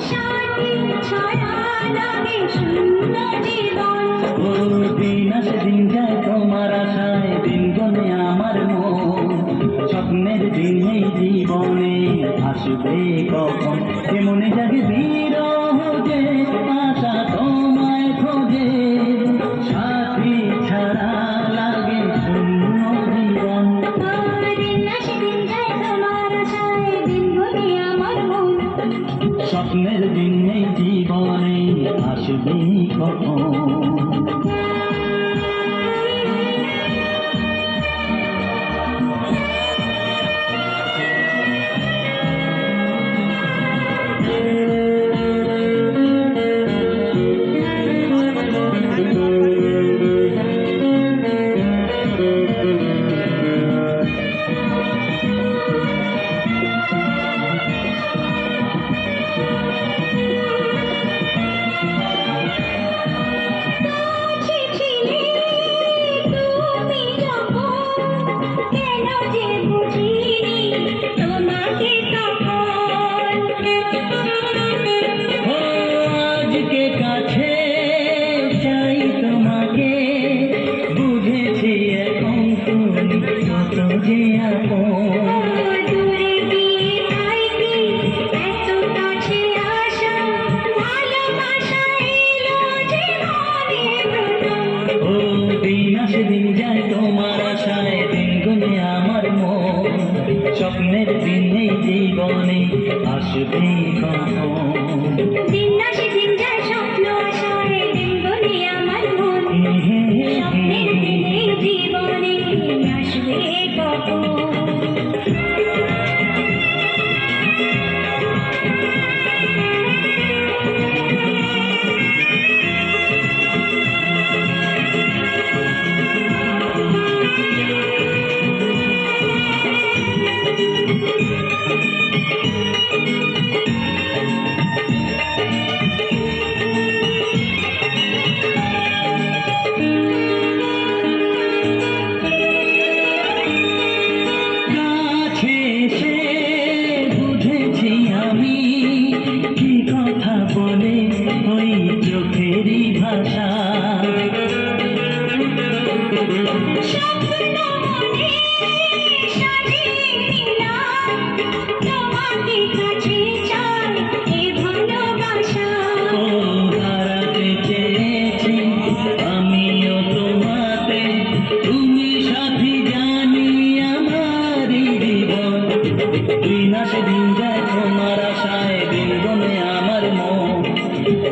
সাথী ছাড়া লাগে শূন্য জীবন। ও দিন আসে দিন যায় তোমার আশায়, দিন গনে আমার মন। স্বপ্নের দিন এই জীবনে আসবে কখন, কেমনে জাগে বিরহ যে আশা তোমায় খোঁজে। সাথী ছাড়া লাগে শূন্য জীবন। দিন আসে দিন যায় তোমার আশায়, দিন গনে আমার মন। স্বপ্নের দিন এই জীবনে আসবে কখন। আজকে কাছে চাই তোমাকে, বুঝেছি এখন তুমি কত যে আপন। ও দিন আসে দিন যায় তোমার আশায়, দিন গুনে আমার মন। স্বপ্নের দিন এই জীবনে আসবে কখন। দিন আসে দিন যায় স্বপ্ন আশায়, দিন গনে আমার মন। স্বপ্নের দিন এই জীবনে আসবে কখন। বুঝেছি আমি কি কথা বলে ওই চোখেরই ভাষা। ও হারাতে চেয়েছি আমিও তোমাতে, তুমি সাথী জানি আমারই জীবন। দিন আসে দিন যায় তোমার আশায়, দিন গনে আমার মন।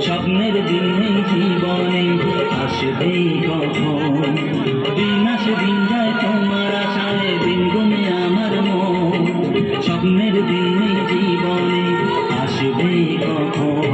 স্বপ্নের দিন এই জীবনে আসবে কখন। দিন আসে দিন যায় তোমার আশায়, দিন গনে আমার মন। স্বপ্নের দিন এই জীবনে আসবে কখন।